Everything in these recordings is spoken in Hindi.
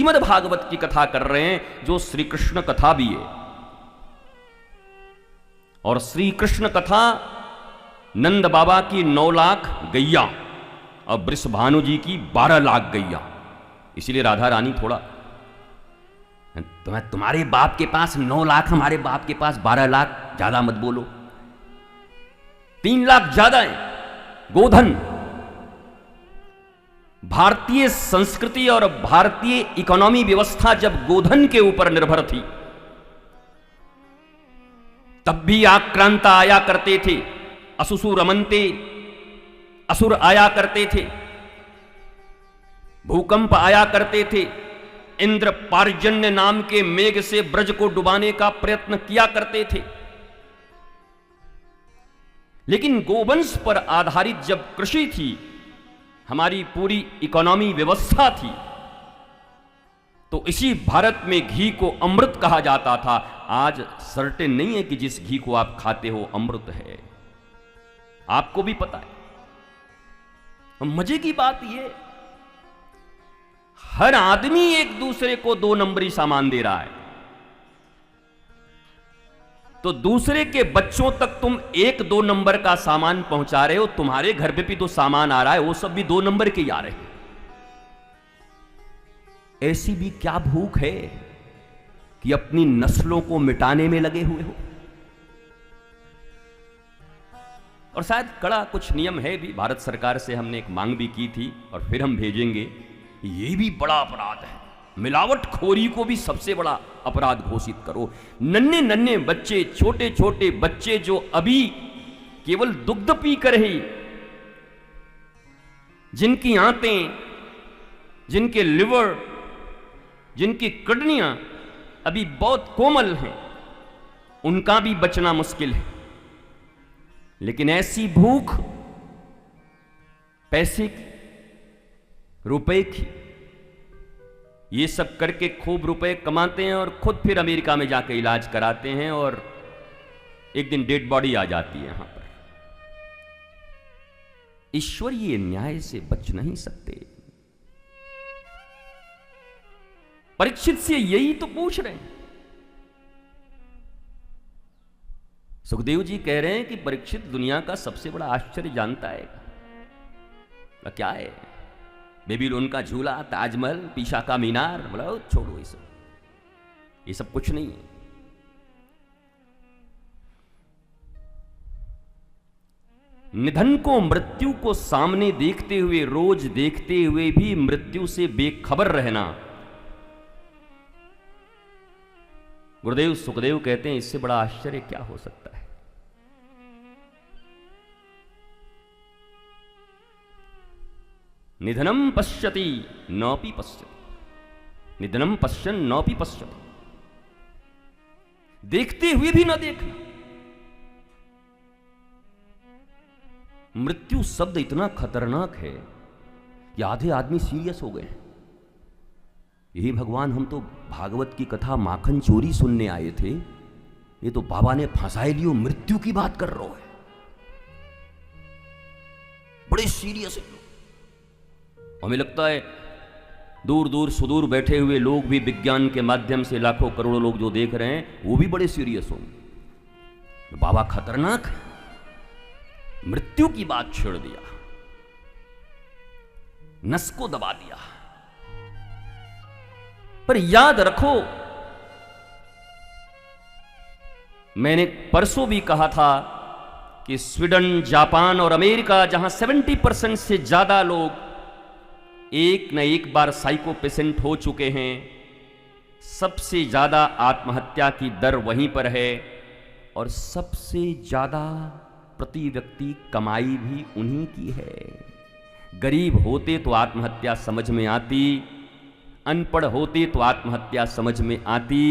श्रीमद् भागवत की कथा कर रहे हैं, जो श्री कृष्ण कथा भी है। और श्री कृष्ण कथा नंद बाबा की 9 लाख गैया और वृषभानु जी की 12 लाख गैया। इसीलिए राधा रानी थोड़ा तुम्हारे बाप के पास 9 लाख, हमारे बाप के पास 12 लाख, ज्यादा मत बोलो। 3 लाख ज्यादा है गोधन। भारतीय संस्कृति और भारतीय इकोनॉमी व्यवस्था जब गोधन के ऊपर निर्भर थी, तब भी आक्रांता आया करते थे, असुसु रमनते, असुर आया करते थे, भूकंप आया करते थे, इंद्र पार्जन्य नाम के मेघ से ब्रज को डुबाने का प्रयत्न किया करते थे। लेकिन गोवंश पर आधारित जब कृषि थी, हमारी पूरी इकोनॉमी व्यवस्था थी, तो इसी भारत में घी को अमृत कहा जाता था। आज सर्टेन नहीं है कि जिस घी को आप खाते हो अमृत है, आपको भी पता है। मजे की बात यह, हर आदमी एक दूसरे को 2 नंबरी सामान दे रहा है, तो दूसरे के बच्चों तक तुम 1-2 नंबर का सामान पहुंचा रहे हो। तुम्हारे घर पे भी तो सामान आ रहा है, वो सब भी 2 नंबर के ही आ रहे हैं। ऐसी भी क्या भूख है कि अपनी नस्लों को मिटाने में लगे हुए हो। और शायद कड़ा कुछ नियम है भी, भारत सरकार से हमने एक मांग भी की थी और फिर हम भेजेंगे। ये भी बड़ा अपराध है, मिलावटखोरी को भी सबसे बड़ा अपराध घोषित करो। नन्हे नन्हे बच्चे, छोटे छोटे बच्चे जो अभी केवल दुग्ध पीकर ही, जिनकी आंतें, जिनके लिवर, जिनकी किडनियां अभी बहुत कोमल हैं, उनका भी बचना मुश्किल है। लेकिन ऐसी भूख पैसे की, रुपए की, ये सब करके खूब रुपए कमाते हैं और खुद फिर अमेरिका में जाकर इलाज कराते हैं और एक दिन डेड बॉडी आ जाती है यहां पर। ईश्वरीय न्याय से बच नहीं सकते। परीक्षित से यही तो पूछ रहे हैं। सुखदेव जी कह रहे हैं कि परीक्षित दुनिया का सबसे बड़ा आश्चर्य जानता है क्या है? बेबीलोन का झूला, ताजमहल, पीसा का मीनार। बोला छोड़ो ये सब कुछ नहीं है। निधन को, मृत्यु को सामने देखते हुए, रोज देखते हुए भी मृत्यु से बेखबर रहना, गुरुदेव सुखदेव कहते हैं इससे बड़ा आश्चर्य क्या हो सकता है। निधनम पश्यति नौपि पश्यति, निधनम पश्यन् नौपि पश्यति। देखते हुए भी न देखना। मृत्यु शब्द इतना खतरनाक है कि आधे आदमी सीरियस हो गए हैं। यही भगवान, हम तो भागवत की कथा माखन चोरी सुनने आए थे, ये तो बाबा ने फंसाए लियो, मृत्यु की बात कर रहा है। बड़े सीरियस है। हमें लगता है दूर दूर सुदूर बैठे हुए लोग भी विज्ञान के माध्यम से लाखों करोड़ों लोग जो देख रहे हैं, वो भी बड़े सीरियस होंगे। बाबा खतरनाक है, मृत्यु की बात छेड़ दिया, नस को दबा दिया। पर याद रखो, मैंने परसों भी कहा था कि स्वीडन, जापान और अमेरिका, जहां 70% से ज्यादा लोग एक न एक बार साइको पेशेंट हो चुके हैं, सबसे ज्यादा आत्महत्या की दर वहीं पर है और सबसे ज्यादा प्रति व्यक्ति कमाई भी उन्हीं की है। गरीब होते तो आत्महत्या समझ में आती, अनपढ़ होते तो आत्महत्या समझ में आती,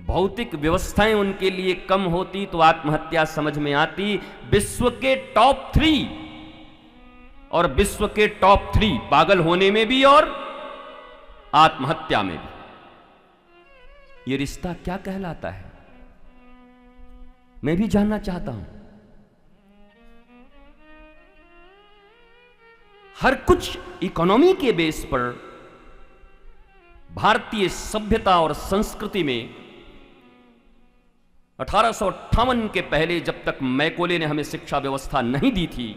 भौतिक व्यवस्थाएं उनके लिए कम होती तो आत्महत्या समझ में आती। विश्व के टॉप 3 और विश्व के टॉप 3 पागल होने में भी और आत्महत्या में भी। ये रिश्ता क्या कहलाता है, मैं भी जानना चाहता हूं। हर कुछ इकोनॉमी के बेस पर भारतीय सभ्यता और संस्कृति में 1858 के पहले जब तक मैकोले ने हमें शिक्षा व्यवस्था नहीं दी थी,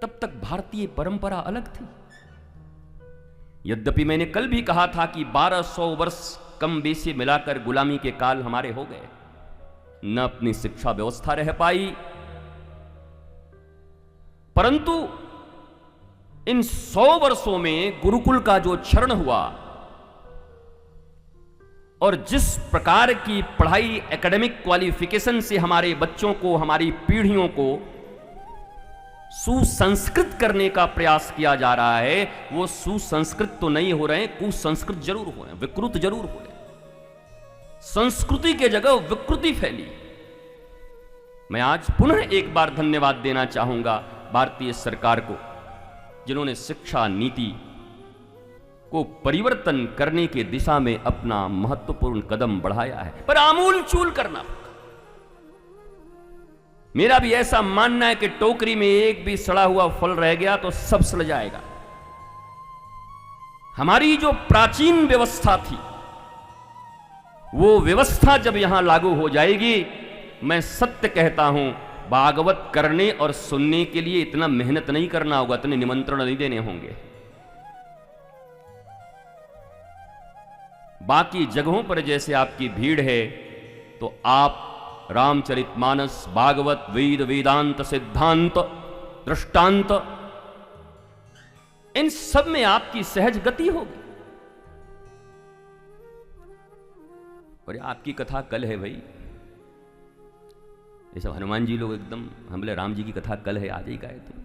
तब तक भारतीय परंपरा अलग थी। यद्यपि मैंने कल भी कहा था कि 1200 वर्ष कम बेसी मिलाकर गुलामी के काल हमारे हो गए, न अपनी शिक्षा व्यवस्था रह पाई, परंतु इन 100 वर्षों में गुरुकुल का जो क्षरण हुआ और जिस प्रकार की पढ़ाई एकेडमिक क्वालिफिकेशन से हमारे बच्चों को, हमारी पीढ़ियों को सुसंस्कृत करने का प्रयास किया जा रहा है, वो सुसंस्कृत तो नहीं हो रहे, कुसंस्कृत जरूर हो रहे हैं, विकृत जरूर हो रहे हैं। संस्कृति के जगह विकृति फैली। मैं आज पुनः एक बार धन्यवाद देना चाहूंगा भारतीय सरकार को, जिन्होंने शिक्षा नीति को परिवर्तन करने की दिशा में अपना महत्वपूर्ण कदम बढ़ाया है, पर आमूल चूल करना। मेरा भी ऐसा मानना है कि टोकरी में एक भी सड़ा हुआ फल रह गया तो सब सड़ जाएगा। हमारी जो प्राचीन व्यवस्था थी, वो व्यवस्था जब यहां लागू हो जाएगी, मैं सत्य कहता हूं, भागवत करने और सुनने के लिए इतना मेहनत नहीं करना होगा, इतने निमंत्रण नहीं देने होंगे। बाकी जगहों पर जैसे आपकी भीड़ है, तो आप रामचरितमानस, भागवत, वेद, वेदांत, सिद्धांत, दृष्टांत, इन सब में आपकी सहज गति होगी। और आपकी कथा कल है भाई, ये सब हनुमान जी लोग एकदम, हम बोले राम जी की कथा कल है, आज ही का है तुम।